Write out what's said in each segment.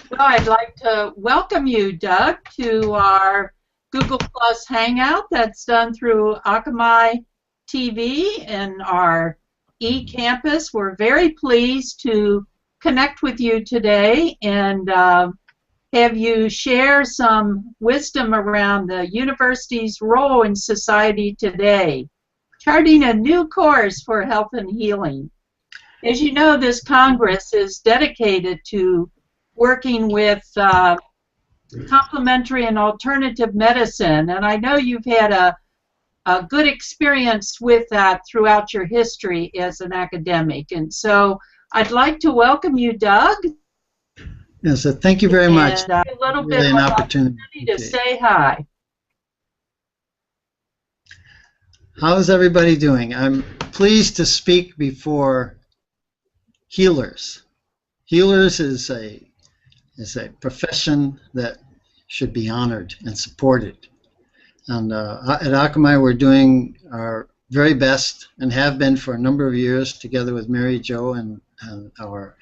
Well, I'd like to welcome you, Doug, to our Google Plus Hangout that's done through Akamai TV and our eCampus. We're very pleased to connect with you today and have you share some wisdom around the university's role in society today, charting a new course for health and healing. As you know, this Congress is dedicated to working with complementary and alternative medicine, and I know you've had a good experience with that throughout your history as an academic. And so I'd like to welcome you, Doug. Yes, so thank you very much. And a little really bit an of opportunity to say hi. How's everybody doing? I'm pleased to speak before healers. Healers is a profession that should be honored and supported. And at Akamai, we're doing our very best and have been for a number of years together with Mary Jo and our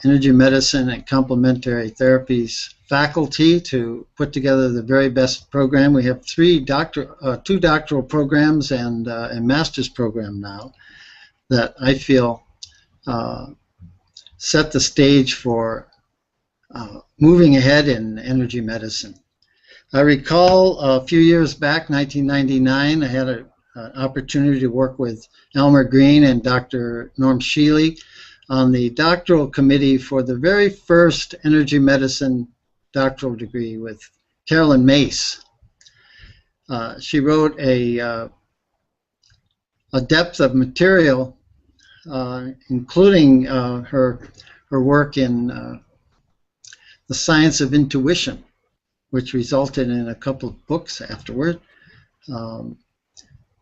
energy medicine and complementary therapies faculty to put together the very best program. We have two doctoral programs and a master's program now that I feel set the stage for moving ahead in energy medicine. I recall a few years back, 1999, I had an opportunity to work with Elmer Green and Dr. Norm Shealy on the doctoral committee for the very first energy medicine doctoral degree with Carolyn Mace. She wrote a depth of material, including her work in the science of intuition, which resulted in a couple of books afterward.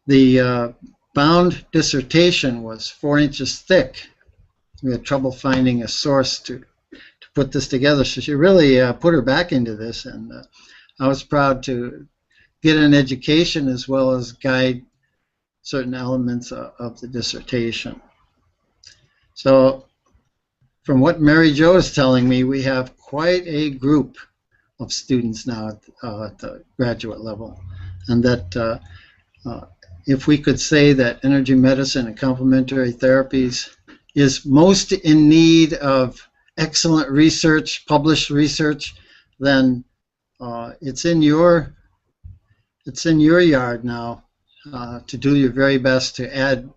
The bound dissertation was 4 inches thick. We had trouble finding a source to put this together, so she really put her back into this, and I was proud to get an education as well as guide certain elements of the dissertation. So from what Mary Jo is telling me, we have quite a group of students now at the graduate level, and that if we could say that energy medicine and complementary therapies is most in need of excellent research, published research, then it's in your yard now to do your very best to add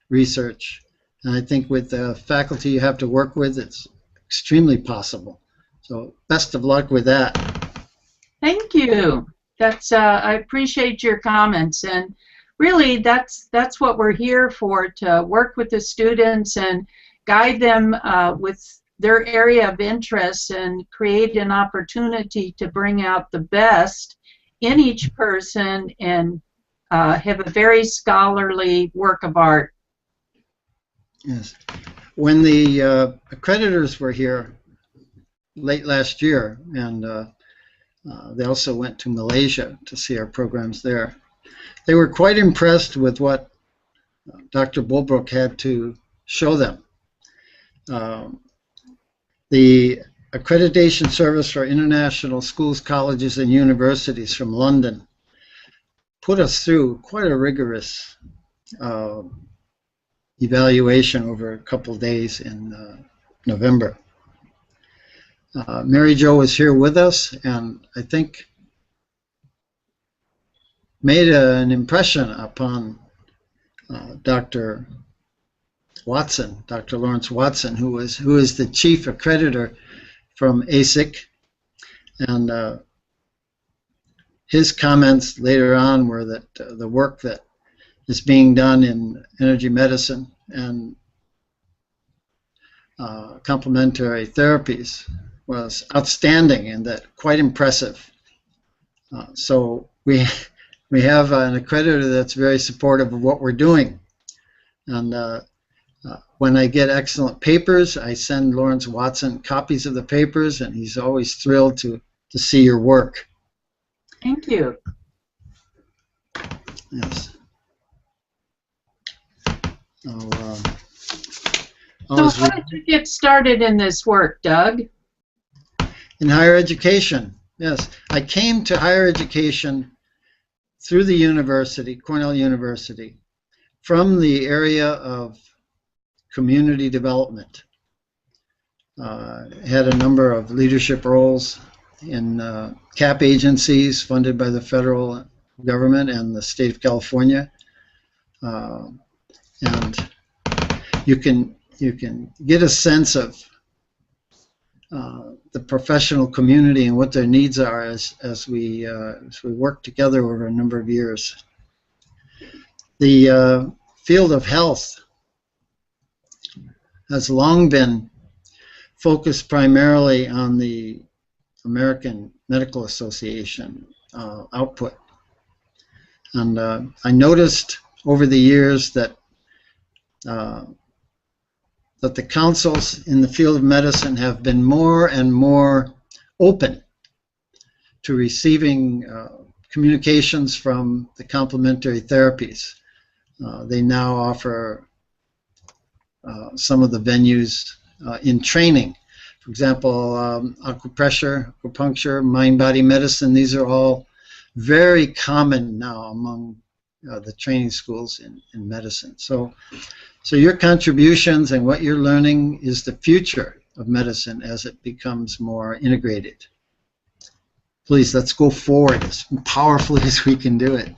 research. And I think with the faculty you have to work with, it's extremely possible. So best of luck with that. Thank you. That's I appreciate your comments, and really that's what we're here for, to work with the students and guide them with their area of interest and create an opportunity to bring out the best in each person and have a very scholarly work of art. Yes. When the accreditors were here late last year, and they also went to Malaysia to see our programs there, they were quite impressed with what Dr. Bulbrook had to show them. The Accreditation Service for International Schools, Colleges, and Universities from London put us through quite a rigorous evaluation over a couple of days in November. Mary Jo was here with us, and I think made an impression upon Dr. Watson, Dr. Lawrence Watson, who is the chief accreditor from ASIC, and his comments later on were that the work that is being done in energy medicine and complementary therapies was outstanding and that quite impressive. So we have an accreditor that's very supportive of what we're doing, and when I get excellent papers, I send Lawrence Watson copies of the papers, and he's always thrilled to see your work. Thank you. Yes. So how did you get started in this work, Doug? In higher education, yes. I came to higher education through the university, Cornell University, from the area of community development. Had a number of leadership roles in CAP agencies funded by the federal government and the state of California. And you can get a sense of the professional community and what their needs are as we work together over a number of years. The field of health has long been focused primarily on the American Medical Association output. And I noticed over the years that the councils in the field of medicine have been more and more open to receiving communications from the complementary therapies. They now offer some of the venues in training. For example, acupressure, acupuncture, mind-body medicine, these are all very common now among the training schools in medicine. So your contributions and what you're learning is the future of medicine as it becomes more integrated. Please, let's go forward as powerfully as we can do it.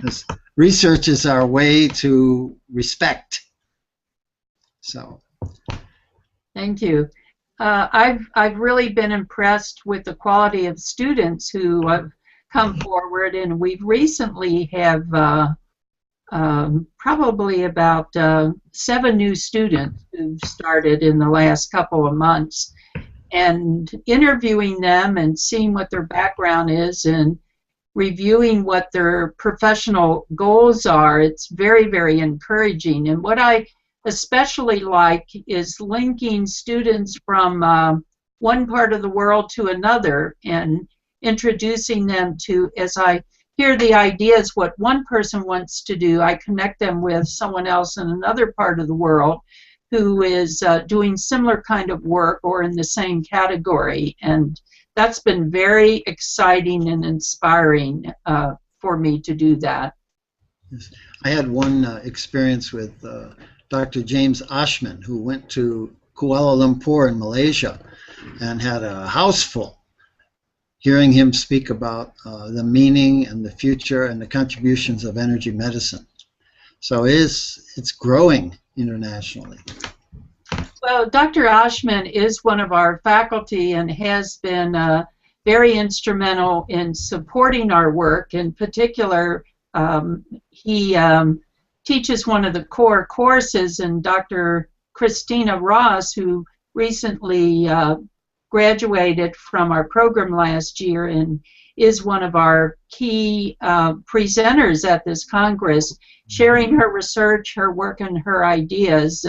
This research is our way to respect. So, thank you. I've really been impressed with the quality of students who have come forward, and we've recently have probably about 7 new students who've started in the last couple of months, and interviewing them and seeing what their background is and reviewing what their professional goals are, it's very, very encouraging. And what I especially like is linking students from one part of the world to another and introducing them to, as I hear the ideas, what one person wants to do, I connect them with someone else in another part of the world who is doing similar kind of work or in the same category. And that's been very exciting and inspiring for me to do that. Yes. I had one experience with Dr. James Oshman, who went to Kuala Lumpur in Malaysia and had a house full hearing him speak about the meaning and the future and the contributions of energy medicine. So it's growing internationally. Well, Dr. Oshman is one of our faculty and has been very instrumental in supporting our work. In particular, he teaches one of the core courses, and Dr. Christina Ross, who recently graduated from our program last year and is one of our key presenters at this Congress, sharing her research, her work, and her ideas.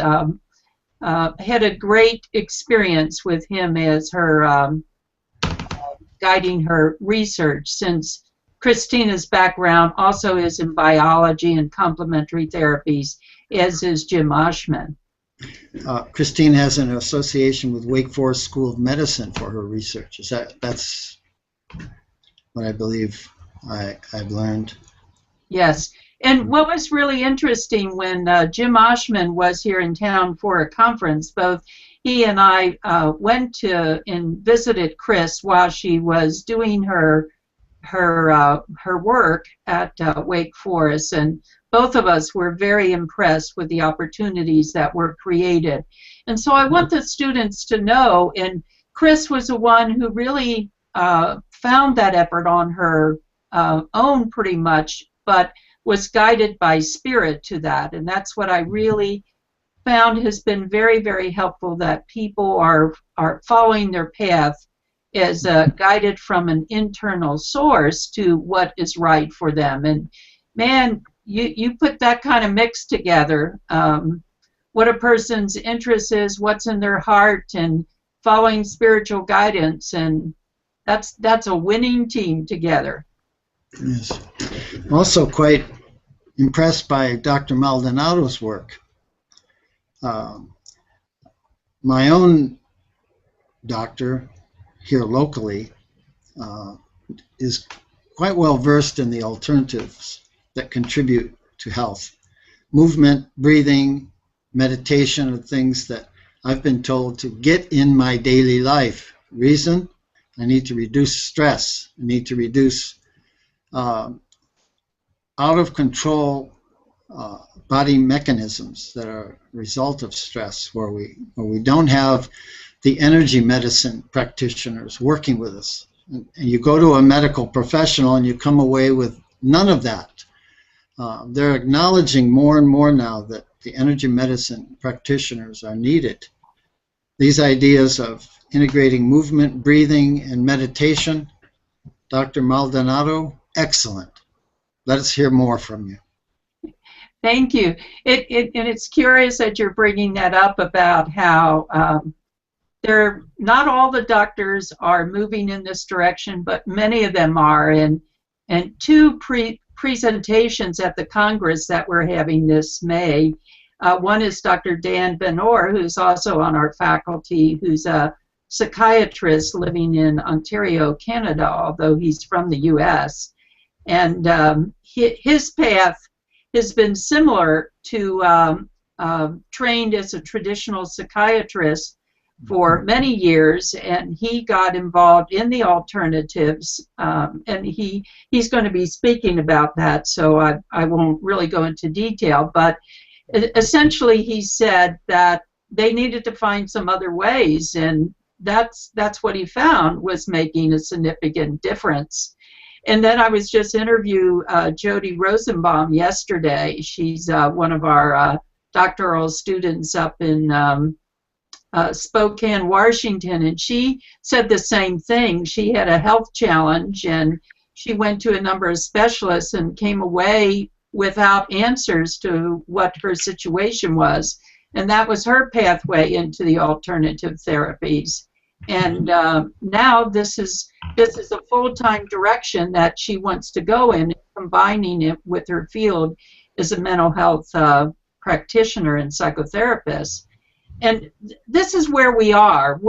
Had a great experience with him as her guiding her research, since Christina's background also is in biology and complementary therapies, as is Jim Oshman. Christine has an association with Wake Forest School of Medicine for her research. That's what I believe I've learned? Yes. And what was really interesting when Jim Oshman was here in town for a conference, both he and I went to and visited Chris while she was doing her work at Wake Forest, and both of us were very impressed with the opportunities that were created. And so I want the students to know, and Chris was the one who really found that effort on her own pretty much, but was guided by spirit to that. And that's what I really found has been very, very helpful, that people are following their path as guided from an internal source to what is right for them. And man, you put that kind of mix together, what a person's interest is, what's in their heart, and following spiritual guidance, and that's a winning team together. Yes. I'm also quite impressed by Dr. Maldonado's work. My own doctor, here locally is quite well versed in the alternatives that contribute to health. Movement, breathing, meditation are things that I've been told to get in my daily life. Reason? I need to reduce stress. I need to reduce out of control body mechanisms that are a result of stress, where we don't have the energy medicine practitioners working with us. And you go to a medical professional and you come away with none of that. They're acknowledging more and more now that the energy medicine practitioners are needed. These ideas of integrating movement, breathing, and meditation, Dr. Maldonado, excellent. Let us hear more from you. Thank you. And it's curious that you're bringing that up about how not all the doctors are moving in this direction, but many of them are. And two presentations at the Congress that we're having this May. One is Dr. Dan Ben-Or, who's also on our faculty, who's a psychiatrist living in Ontario, Canada, although he's from the U.S. And his path has been similar to trained as a traditional psychiatrist for many years, and he got involved in the alternatives, and he's going to be speaking about that, so I won't really go into detail, but essentially he said that they needed to find some other ways, and that's what he found was making a significant difference. And then I was just interviewing Jody Rosenbaum yesterday. She's one of our doctoral students up in Spokane, Washington, and she said the same thing. She had a health challenge, and she went to a number of specialists and came away without answers to what her situation was. And that was her pathway into the alternative therapies. And now this is a full-time direction that she wants to go in, combining it with her field as a mental health practitioner and psychotherapist. And this is where we are.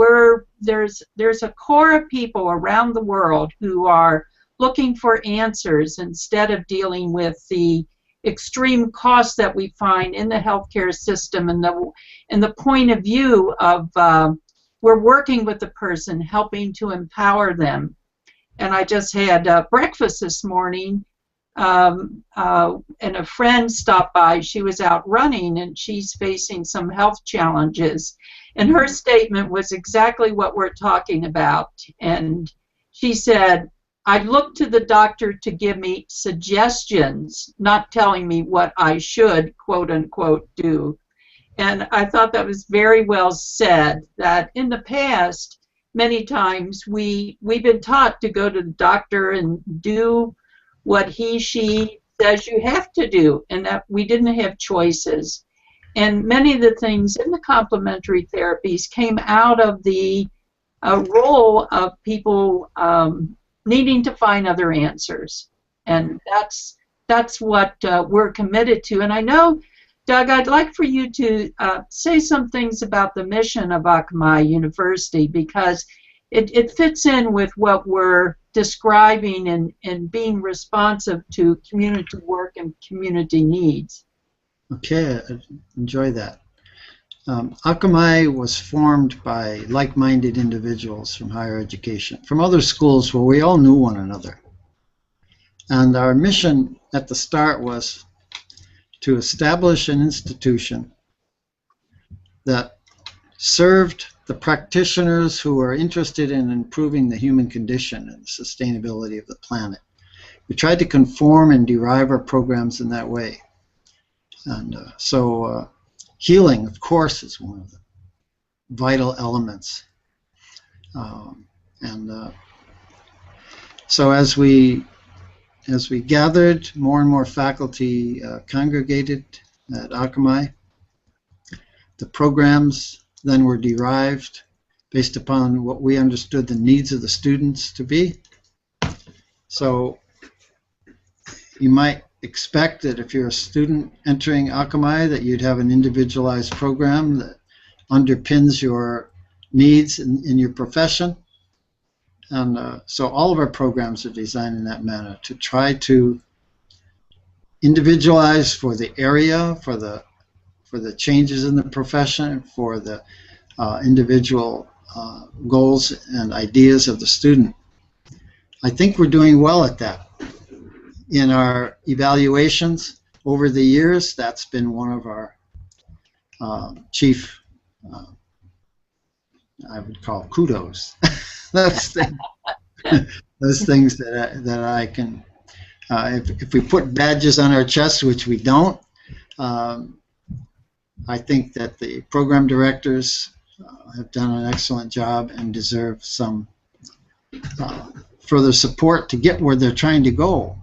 There's a core of people around the world who are looking for answers instead of dealing with the extreme costs that we find in the healthcare system, and the point of view of we're working with the person, helping to empower them. And I just had breakfast this morning, and a friend stopped by. She was out running, and she's facing some health challenges. And her statement was exactly what we're talking about. And she said, I look to the doctor to give me suggestions, not telling me what I should, quote unquote, do. And I thought that was very well said, that in the past, many times we've been taught to go to the doctor and do what she says you have to do, and that we didn't have choices. And many of the things in the complementary therapies came out of the role of people needing to find other answers. And that's what we're committed to. And I know, Doug, I'd like for you to say some things about the mission of Akamai University, because it fits in with what we're describing and being responsive to community work and community needs. Okay, I enjoy that. Akamai was formed by like-minded individuals from higher education, from other schools where we all knew one another. And our mission at the start was to establish an institution that served the practitioners who are interested in improving the human condition and the sustainability of the planet. We tried to conform and derive our programs in that way. And so healing, of course, is one of the vital elements. So as we gathered, more and more faculty congregated at Akamai. The programs then were derived based upon what we understood the needs of the students to be. So you might expect that if you're a student entering Akamai that you'd have an individualized program that underpins your needs in your profession. And so all of our programs are designed in that manner to try to individualize for the area, for the changes in the profession, for the individual goals and ideas of the student. I think we're doing well at that. In our evaluations over the years, that's been one of our chief, I would call kudos. those things that I can, if we put badges on our chests, which we don't, I think that the program directors have done an excellent job and deserve some further support to get where they're trying to go.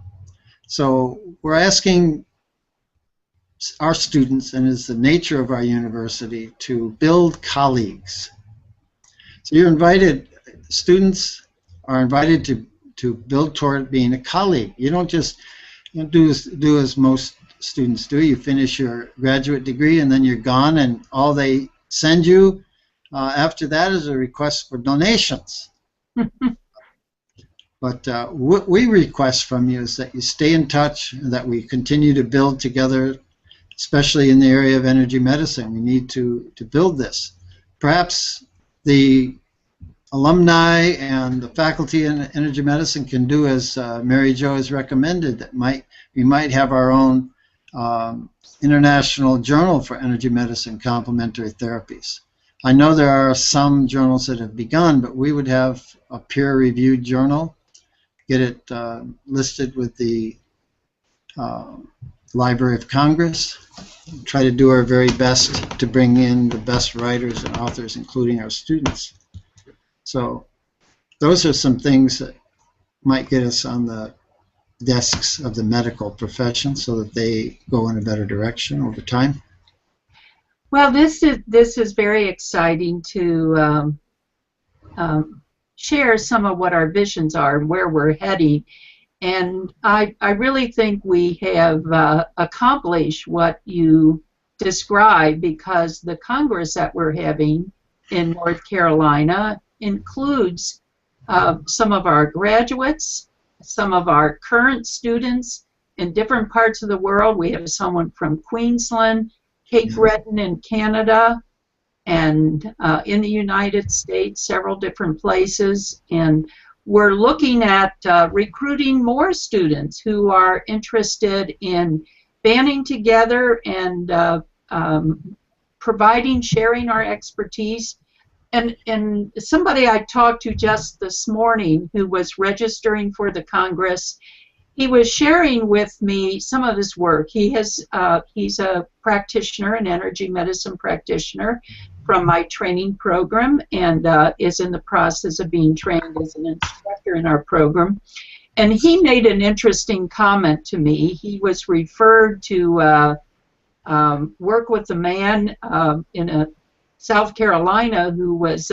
So we're asking our students, and it's the nature of our university, to build colleagues. So you're invited, students are invited to build toward being a colleague. You don't just do as most students do. You finish your graduate degree and then you're gone, and all they send you after that is a request for donations. But what we request from you is that you stay in touch, and that we continue to build together, especially in the area of energy medicine. We need to build this. Perhaps the alumni and the faculty in energy medicine can do as Mary Jo has recommended, that we might have our own international journal for energy medicine complementary therapies. I know there are some journals that have begun, but we would have a peer-reviewed journal, get it listed with the Library of Congress, try to do our very best to bring in the best writers and authors, including our students. So those are some things that might get us on the desks of the medical profession so that they go in a better direction over time. Well, this is very exciting to share some of what our visions are and where we're heading. And I really think we have accomplished what you described, because the Congress that we're having in North Carolina includes some of our graduates, some of our current students in different parts of the world. We have someone from Queensland, Cape Breton in Canada, and in the United States, several different places. And we're looking at recruiting more students who are interested in banding together and sharing our expertise. And somebody I talked to just this morning who was registering for the Congress, he was sharing with me some of his work. He's a practitioner, an energy medicine practitioner from my training program, and is in the process of being trained as an instructor in our program. And he made an interesting comment to me. He was referred to work with a man in South Carolina who was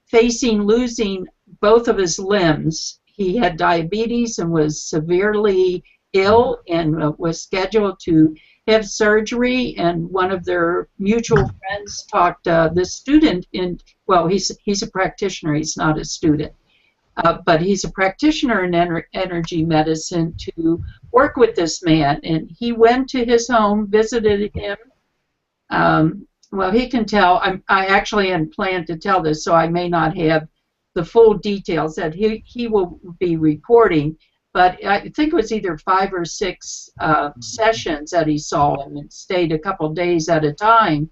facing losing both of his limbs. He had diabetes and was severely ill and was scheduled to have surgery, and one of their mutual friends talked the student in, well, he's a practitioner, he's not a student, but he's a practitioner in energy medicine, to work with this man. And he went to his home, visited him. Well, he can tell. I actually hadn't planned to tell this, so I may not have the full details that he will be reporting. But I think it was either 5 or 6 sessions that he saw him, and stayed a couple days at a time.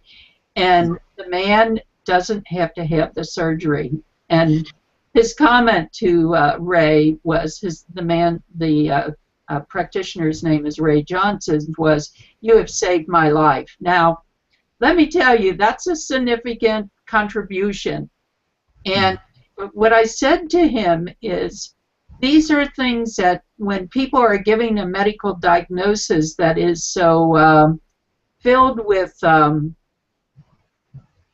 And the man doesn't have to have the surgery. And his comment to Ray was, the practitioner's name is Ray Johnson, was, "You have saved my life." Now, let me tell you, that's a significant contribution. And what I said to him is, these are things that when people are giving a medical diagnosis that is so filled with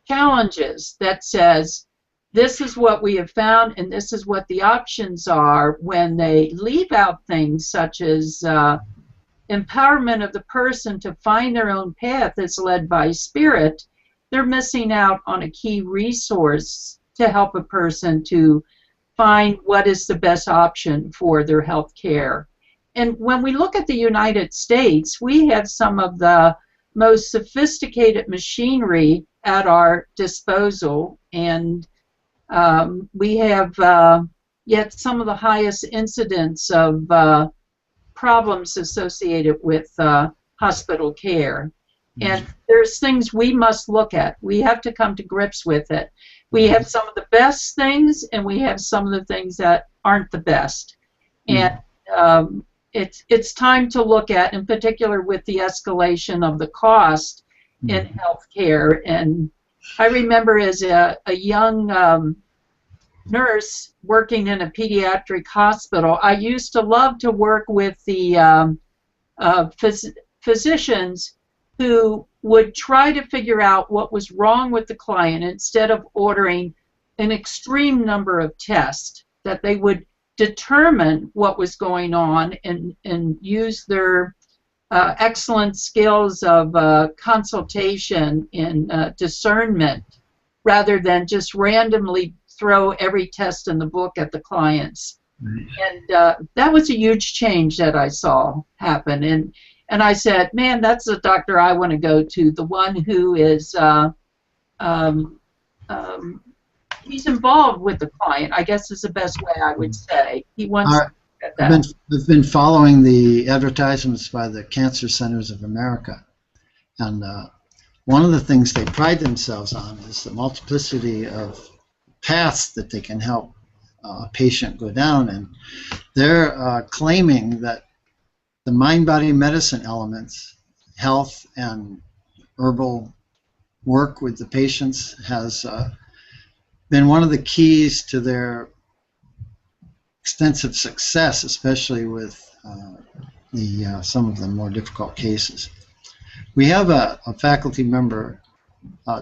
challenges, that says, this is what we have found and this is what the options are, when they leave out things such as empowerment of the person to find their own path as led by spirit, they're missing out on a key resource to help a person to find what is the best option for their health care. And when we look at the United States, we have some of the most sophisticated machinery at our disposal, and we have yet some of the highest incidence of problems associated with hospital care. And there's things we must look at. We have to come to grips with it. We have some of the best things, and we have some of the things that aren't the best. And it's time to look at, in particular with the escalation of the cost in healthcare. And I remember as a young nurse working in a pediatric hospital, I used to love to work with the physicians who would try to figure out what was wrong with the client instead of ordering an extreme number of tests, that they would determine what was going on and use their excellent skills of consultation and discernment rather than just randomly throw every test in the book at the clients. And that was a huge change that I saw happen. And I said, man, that's the doctor I want to go to, the one who is he's involved with the client, I guess is the best way I would say. He wants to get that. I've been following the advertisements by the Cancer Centers of America, and one of the things they pride themselves on is the multiplicity of paths that they can help a patient go down, and they're claiming that the mind-body medicine elements, health and herbal work with the patients, has been one of the keys to their extensive success, especially with some of the more difficult cases. We have a faculty member,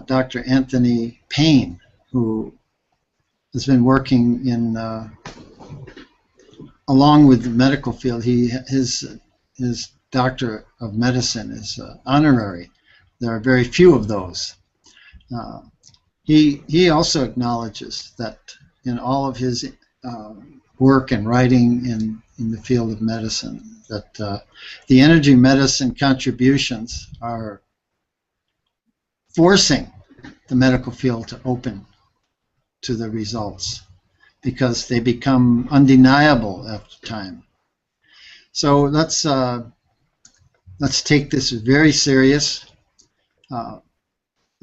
Dr. Anthony Payne, who has been working in along with the medical field. His doctor of medicine is honorary. There are very few of those. He also acknowledges that in all of his work and writing in the field of medicine, that the energy medicine contributions are forcing the medical field to open to the results because they become undeniable after time. So let's take this very serious.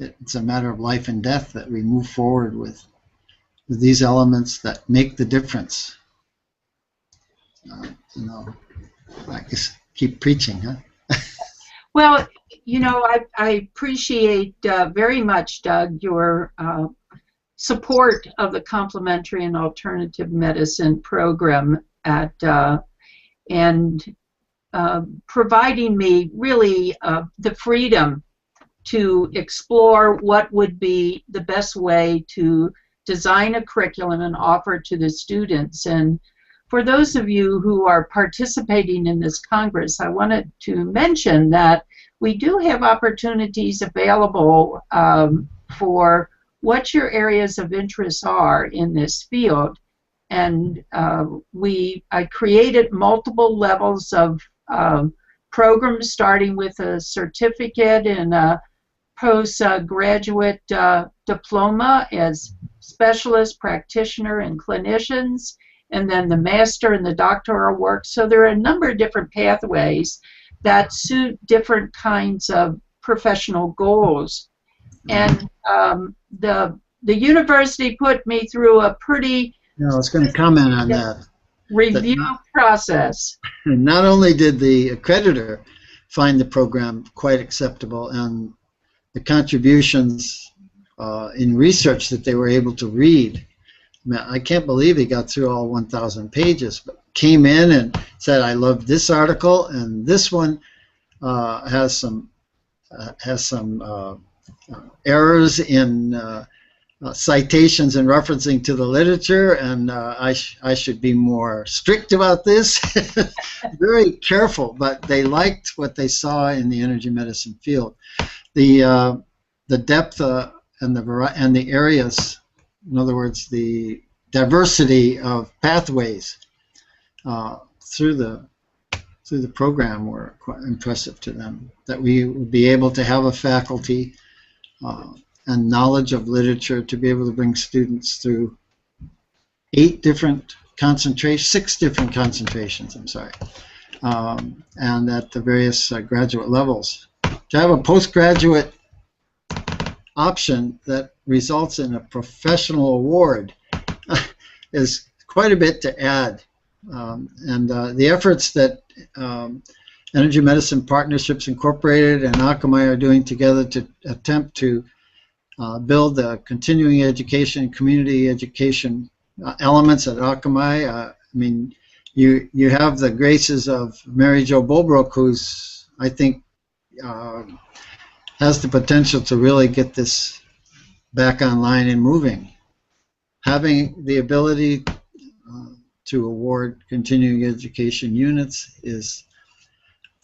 It's a matter of life and death that we move forward with these elements that make the difference. I guess keep preaching, huh? Well, I appreciate very much, Doug, your support of the complementary and alternative medicine program at and providing me really the freedom to explore what would be the best way to design a curriculum and offer it to the students. And for those of you who are participating in this Congress, I wanted to mention that we do have opportunities available for what your areas of interest are in this field. And I created multiple levels of programs, starting with a certificate and a postgraduate diploma as specialist, practitioner, and clinicians, and then the master and the doctoral work. So there are a number of different pathways that suit different kinds of professional goals. And the university put me through a pretty I was going to comment on that. Review process. Not only did the accreditor find the program quite acceptable, and the contributions in research that they were able to read, I can't believe he got through all 1,000 pages, but came in and said, I love this article, and this one has some errors in citations and referencing to the literature, and I should be more strict about this. Very careful, but they liked what they saw in the energy medicine field. The depth and the areas, in other words, the diversity of pathways through the program were quite impressive to them. That we would be able to have a faculty and knowledge of literature to be able to bring students through 6 different concentrations, I'm sorry, and at the various graduate levels. To have a postgraduate option that results in a professional award is quite a bit to add. And the efforts that Energy Medicine Partnerships Incorporated and Akamai are doing together to attempt to build the continuing education and community education elements at Akamai. I mean, you have the graces of Mary Jo Bolbrook, who's, I think, has the potential to really get this back online and moving. Having the ability to award continuing education units is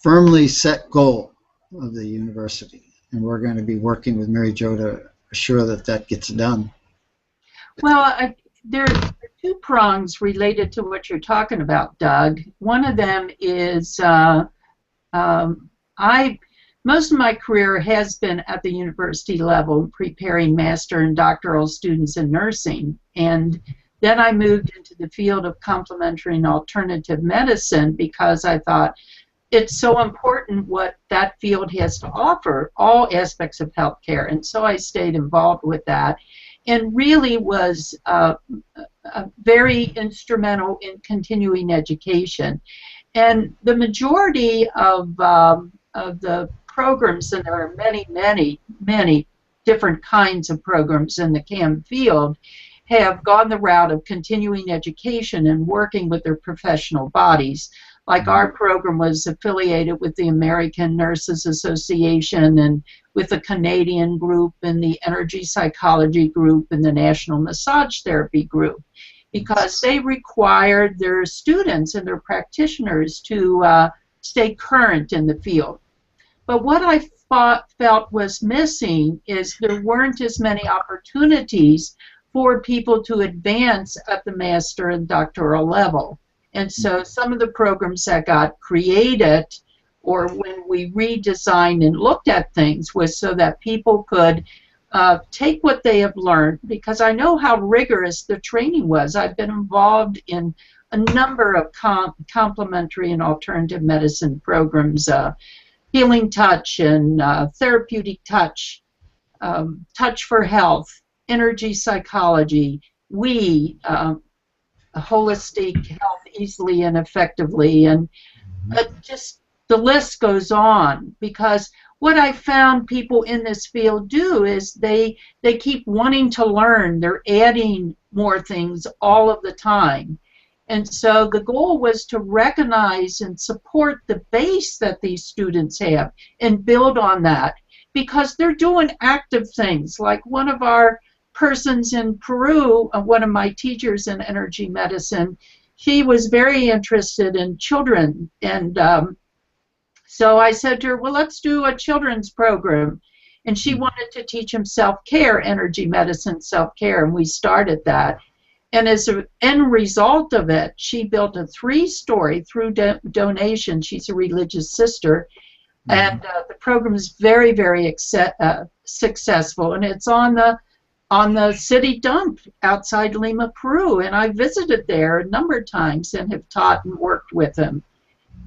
firmly set goal of the university, and we're going to be working with Mary Jo to assure that that gets done. Well, there are 2 prongs related to what you're talking about, Doug. One of them is most of my career has been at the university level, preparing master and doctoral students in nursing, and then I moved into the field of complementary and alternative medicine because I thought it's so important what that field has to offer, all aspects of healthcare, and so I stayed involved with that, and really was very instrumental in continuing education. And the majority of the programs, and there are many, many, many different kinds of programs in the CAM field, have gone the route of continuing education and working with their professional bodies. Like our program was affiliated with the American Nurses Association and with the Canadian group and the Energy Psychology group and the National Massage Therapy group, because they required their students and their practitioners to stay current in the field. But what I felt was missing is there weren't as many opportunities for people to advance at the master and doctoral level. And so some of the programs that got created, or when we redesigned and looked at things, was so that people could take what they have learned, because I know how rigorous the training was. I've been involved in a number of complementary and alternative medicine programs, Healing Touch and Therapeutic Touch, Touch for Health, Energy Psychology, Holistic Health Easily and Effectively, and just the list goes on, because what I found people in this field do is they keep wanting to learn. They're adding more things all of the time. And so the goal was to recognize and support the base that these students have and build on that, because they're doing active things. Like one of our persons in Peru, one of my teachers in energy medicine, she was very interested in children, and so I said to her, well, let's do a children's program. And she wanted to teach them self-care, energy medicine, self-care, and we started that. And as an end result of it, she built a 3-story through donation. She's a religious sister, and the program is very, very successful, and it's on the city dump outside Lima, Peru, and I visited there a number of times and have taught and worked with them.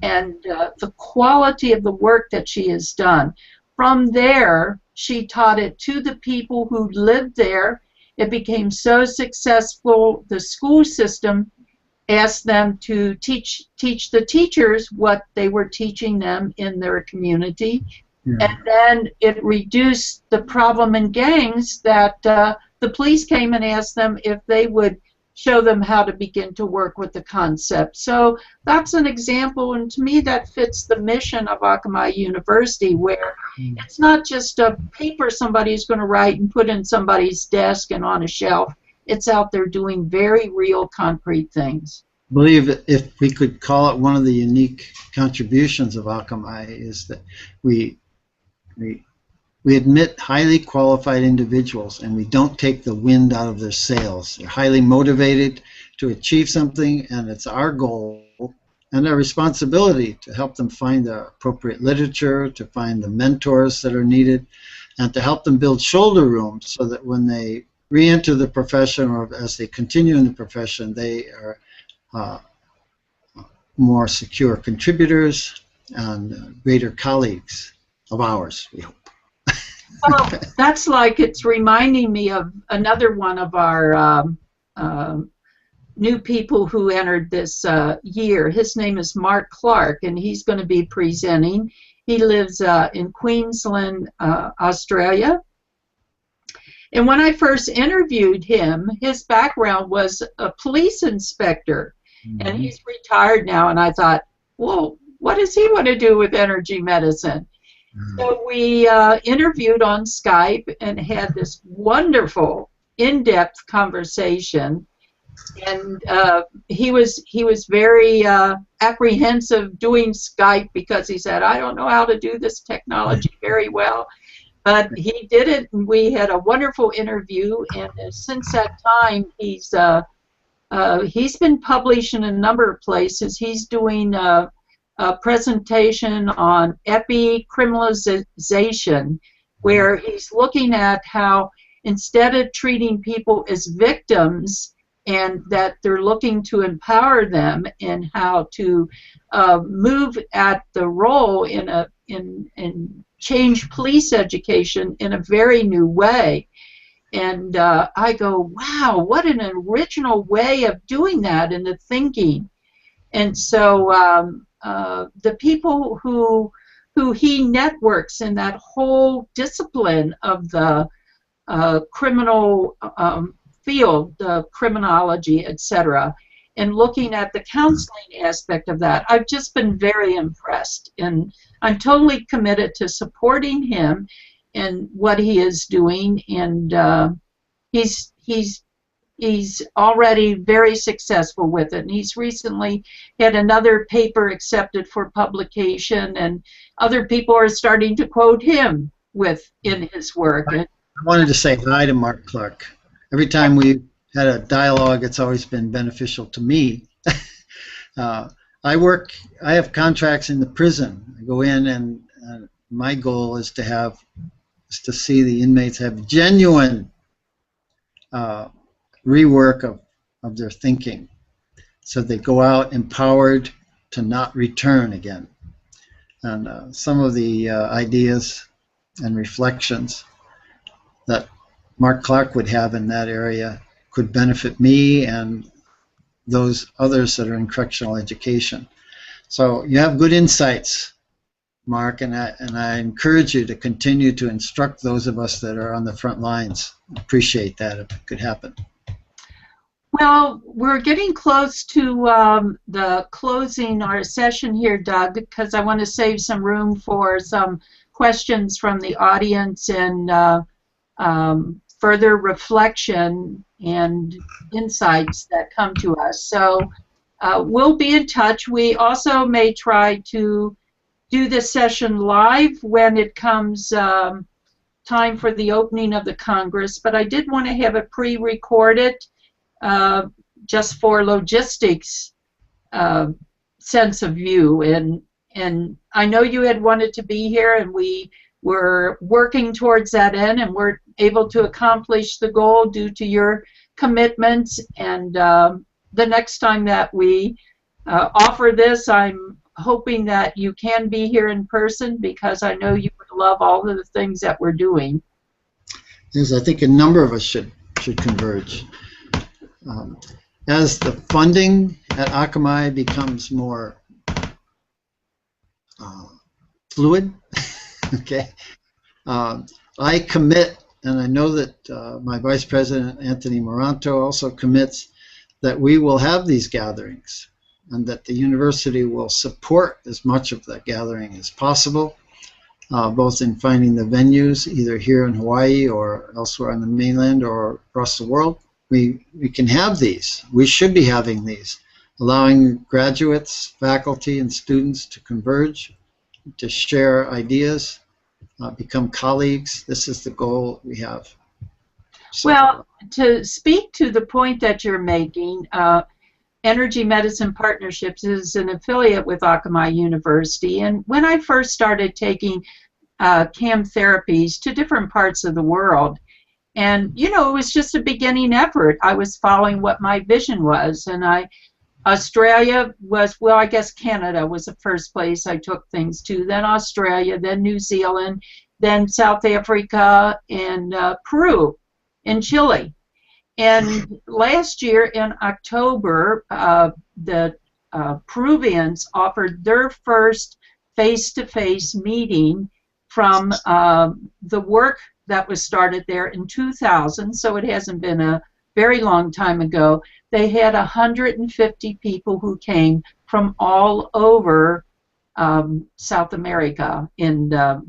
And the quality of the work that she has done. From there, she taught it to the people who lived there. It became so successful, the school system asked them to teach the teachers what they were teaching them in their community. Yeah. And then it reduced the problem in gangs that the police came and asked them if they would show them how to begin to work with the concept. So that's an example, and to me that fits the mission of Akamai University, where it's not just a paper somebody's going to write and put in somebody's desk and on a shelf. It's out there doing very real, concrete things. I believe if we could call it one of the unique contributions of Akamai is that we we admit highly qualified individuals, and we don't take the wind out of their sails. They're highly motivated to achieve something, and it's our goal and our responsibility to help them find the appropriate literature, to find the mentors that are needed, and to help them build shoulder room so that when they re-enter the profession or as they continue in the profession, they are more secure contributors and greater colleagues of ours, we hope. Well, that's like it's reminding me of another one of our new people who entered this year. His name is Mark Clark, and he's going to be presenting. He lives in Queensland, Australia. And when I first interviewed him, his background was a police inspector. And he's retired now, and I thought, well, what does he want to do with energy medicine? So we interviewed on Skype and had this wonderful, in-depth conversation. And he was very apprehensive doing Skype because he said, I don't know how to do this technology very well. But he did it, and we had a wonderful interview. And since that time, he's been published in a number of places. He's doing a presentation on epicriminalization, where he's looking at how instead of treating people as victims, and that they're looking to empower them and how to move at the role in change police education in a very new way. And I go, wow, what an original way of doing that in the thinking. And so the people who he networks in that whole discipline of the criminal field, criminology, etc., and looking at the counseling aspect of that, I've just been very impressed, and I'm totally committed to supporting him and what he is doing, and he's already very successful with it. And he's recently had another paper accepted for publication, and other people are starting to quote him in his work. I wanted to say hi to Mark Clark. Every time we had a dialogue, it's always been beneficial to me. I have contracts in the prison. I go in, and my goal is to see the inmates have genuine rework of their thinking, so they go out empowered to not return again. And some of the ideas and reflections that Mark Clark would have in that area could benefit me and those others that are in correctional education. So you have good insights, Mark, and I encourage you to continue to instruct those of us that are on the front lines. Appreciate that if it could happen. Well, we're getting close to the closing our session here, Doug, because I want to save some room for some questions from the audience and further reflection and insights that come to us. So we'll be in touch. We also may try to do this session live when it comes time for the opening of the Congress, but I did want to have it pre-recorded just for logistics sense of view. And I know you had wanted to be here, and we were working towards that end, and we're able to accomplish the goal due to your commitments. And the next time that we offer this, I'm hoping that you can be here in person, because I know you would love all of the things that we're doing. Yes, I think a number of us should converge. As the funding at Akamai becomes more fluid, okay, I commit, and I know that my Vice President Anthony Moranto also commits, that we will have these gatherings, and that the university will support as much of that gathering as possible, both in finding the venues, either here in Hawaii or elsewhere on the mainland or across the world. We can have these. We should be having these, allowing graduates, faculty, and students to converge, to share ideas, become colleagues. This is the goal we have. So, Well, to speak to the point that you're making, Energy Medicine Partnerships is an affiliate with Akamai University, and when I first started taking CAM therapies to different parts of the world, and it was just a beginning effort. I was following what my vision was, and Australia was, well, I guess Canada was the first place I took things to, then Australia, then New Zealand, then South Africa, and Peru, and Chile. And last year in October, the Peruvians offered their first face-to-face meeting from the work that was started there in 2000, so it hasn't been a very long time ago. They had 150 people who came from all over South America in the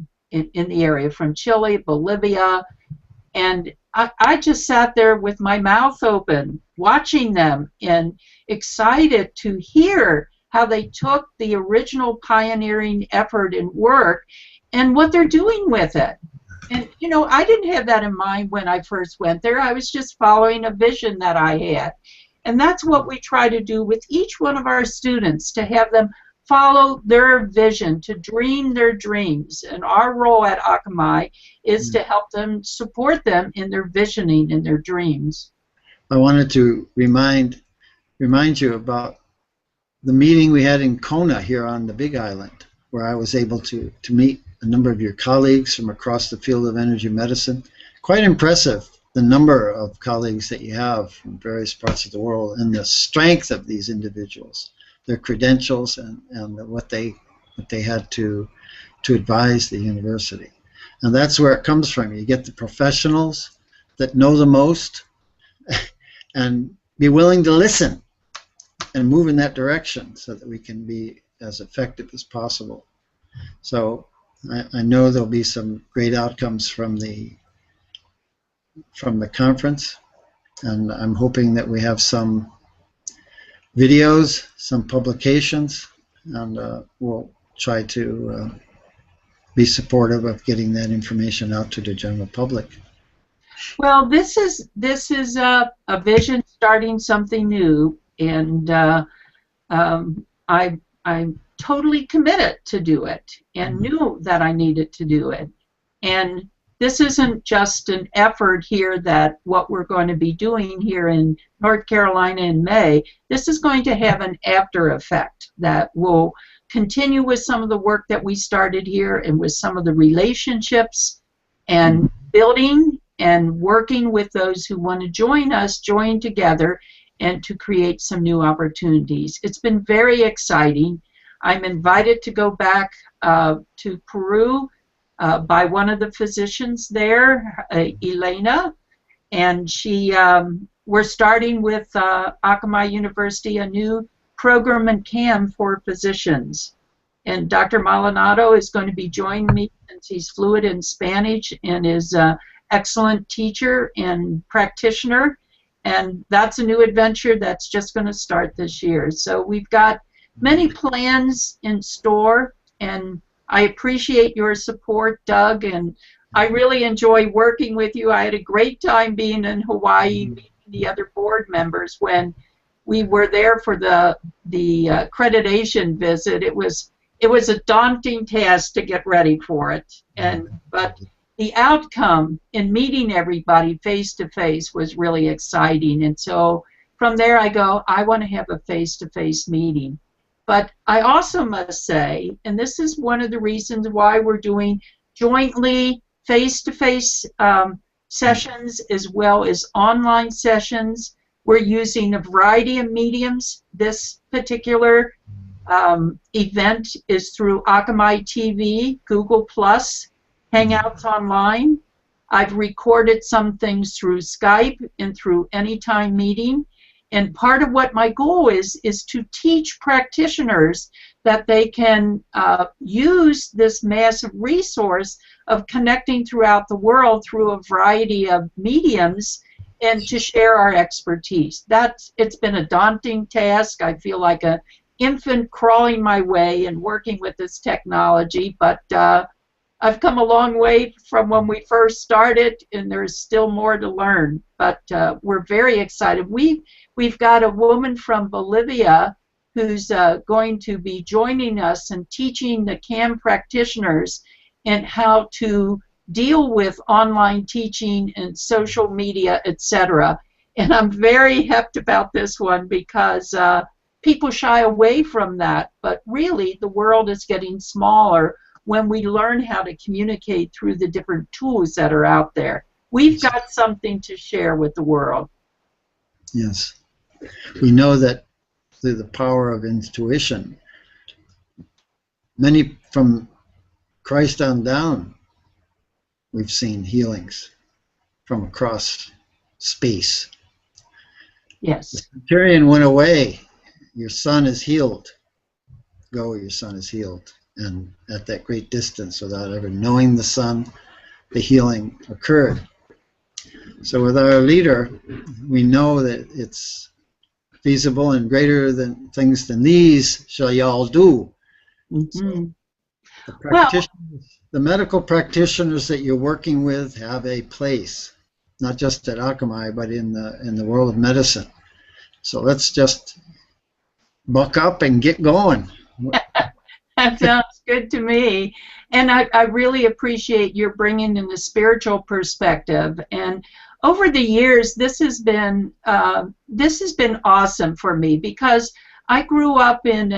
area, from Chile, Bolivia, and I just sat there with my mouth open, watching them and excited to hear how they took the original pioneering effort and work and what they're doing with it. And, I didn't have that in mind when I first went there. I was just following a vision that I had. And that's what we try to do with each one of our students, to have them follow their vision, to dream their dreams. And our role at Akamai is to help them, support them in their visioning and their dreams. I wanted to remind you about the meeting we had in Kona here on the Big Island, where I was able to meet a number of your colleagues from across the field of energy medicine. Quite impressive, the number of colleagues that you have from various parts of the world, and the strength of these individuals, their credentials, and what they had to advise the university. And that's where it comes from. You get the professionals that know the most and be willing to listen and move in that direction so that we can be as effective as possible. So I know there'll be some great outcomes from the conference, and I'm hoping that we have some videos, some publications, and we'll try to be supportive of getting that information out to the general public. Well, this is a vision starting something new, and I'm totally committed to do it, and knew that I needed to do it. And this isn't just an effort here that what we're going to be doing here in North Carolina in May. This is going to have an after effect that will continue with some of the work that we started here, and with some of the relationships and building and working with those who want to join us, join together, and to create some new opportunities. It's been very exciting. I'm invited to go back to Peru by one of the physicians there, Elena, and we're starting with Akamai University a new program in CAM for physicians. And Dr. Maldonado is going to be joining me, since he's fluent in Spanish and is an excellent teacher and practitioner. And that's a new adventure that's just going to start this year. So we've got many plans in store, and I appreciate your support, Doug, and I really enjoy working with you. I had a great time being in Hawaii, meeting the other board members when we were there for the accreditation visit. It was a daunting task to get ready for it, but the outcome in meeting everybody face to face was really exciting. And so from there I go, I want to have a face-to-face meeting. But I also must say, and this is one of the reasons why we're doing jointly face-to-face sessions as well as online sessions. We're using a variety of mediums. This particular event is through Akamai TV, Google+, Hangouts Online. I've recorded some things through Skype and through Anytime Meeting. And part of what my goal is to teach practitioners that they can use this massive resource of connecting throughout the world through a variety of mediums, and to share our expertise. It's been a daunting task. I feel like an infant crawling my way and working with this technology, but I've come a long way from when we first started, and there's still more to learn. But we're very excited. We've got a woman from Bolivia who's going to be joining us and teaching the CAM practitioners and how to deal with online teaching and social media, etc. And I'm very hyped about this one because people shy away from that. But really, the world is getting smaller when we learn how to communicate through the different tools that are out there. We've got something to share with the world. Yes. We know that through the power of intuition, many from Christ on down, we've seen healings from across space. Yes. The centurion went away. Your son is healed. Go, your son is healed. And at that great distance, without ever knowing the son, the healing occurred. So with our leader, we know that it's feasible, and greater than things than these shall y'all do. Mm-hmm. So the medical practitioners that you're working with have a place, not just at Akamai, but in the world of medicine. So let's just buck up and get going. That sounds good to me. And I really appreciate your bringing in the spiritual perspective. And over the years, this has been awesome for me because I grew up in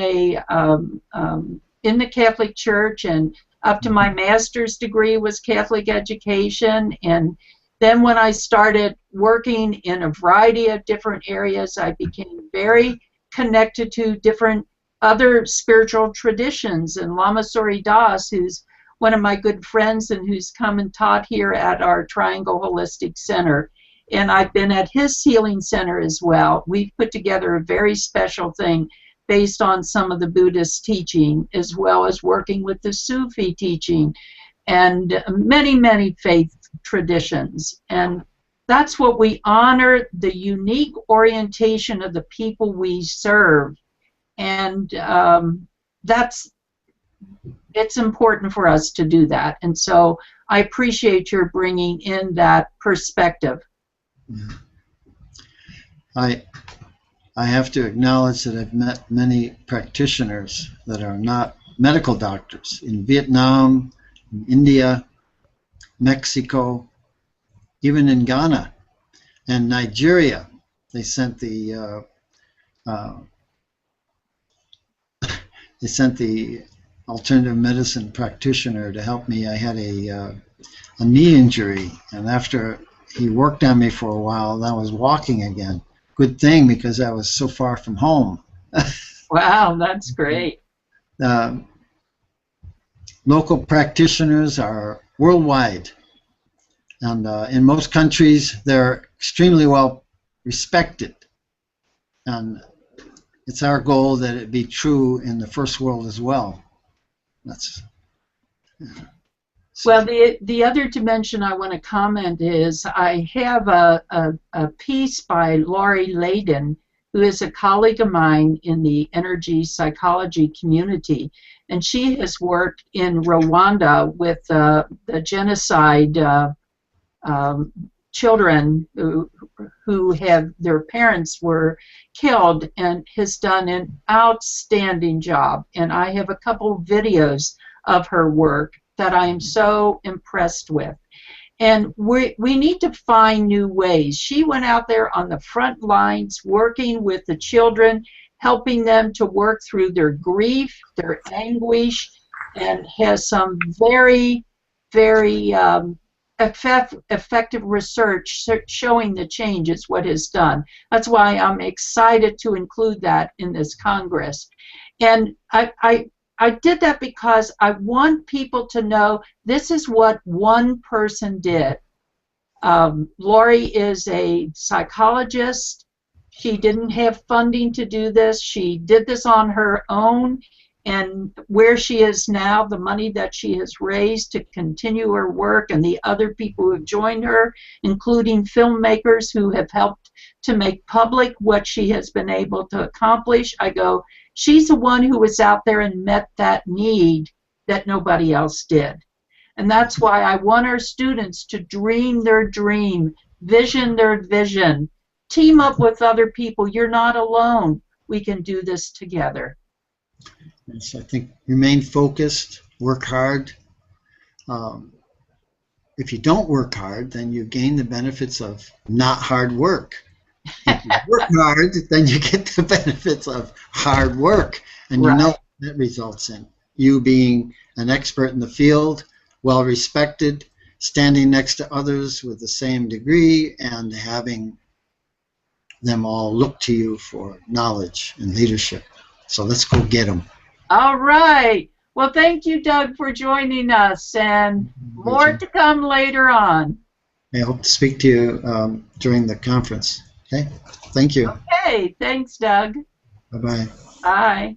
in the Catholic Church, and up to my master's degree was Catholic education. And then when I started working in a variety of different areas, I became very connected to different other spiritual traditions. And Lama Suri Das, who's one of my good friends and who's come and taught here at our Triangle Holistic Center, and I've been at his healing center as well. We've put together a very special thing based on some of the Buddhist teaching, as well as working with the Sufi teaching and many, many faith traditions. And that's what we honor, the unique orientation of the people we serve. And it's important for us to do that. And so I appreciate your bringing in that perspective. I have to acknowledge that I've met many practitioners that are not medical doctors in Vietnam, in India, Mexico, even in Ghana and Nigeria. They sent the alternative medicine practitioner to help me. I had a knee injury, and after he worked on me for a while, I was walking again. Good thing, because I was so far from home. Wow, that's great. Local practitioners are worldwide, and in most countries they're extremely well respected, and it's our goal that it be true in the first world as well. Well, the other dimension I want to comment is I have a piece by Laurie Layden, who is a colleague of mine in the energy psychology community, and she has worked in Rwanda with the genocide children who have their parents were killed, and has done an outstanding job. And I have a couple videos of her work that I am so impressed with. And we need to find new ways. She went out there on the front lines working with the children, helping them to work through their grief, their anguish, and has some very, very effective research showing the changes what has done. That's why I'm excited to include that in this Congress. And I did that because I want people to know this is what one person did. Laurie is a psychologist. She didn't have funding to do this. She did this on her own. And where she is now, the money that she has raised to continue her work, and the other people who have joined her, including filmmakers who have helped to make public what she has been able to accomplish, I go, she's the one who was out there and met that need that nobody else did. And that's why I want our students to dream their dream, vision their vision, team up with other people. You're not alone. We can do this together. Yes, I think remain focused, work hard. If you don't work hard, then you gain the benefits of not hard work. If you work hard, then you get the benefits of hard work. And you know what that results in. You being an expert in the field, well respected, standing next to others with the same degree, and having them all look to you for knowledge and leadership. So let's go get them. All right. Well, thank you, Doug, for joining us, and more to come later on. I hope to speak to you during the conference. Okay? Thank you. Okay. Thanks, Doug. Bye-bye. Bye.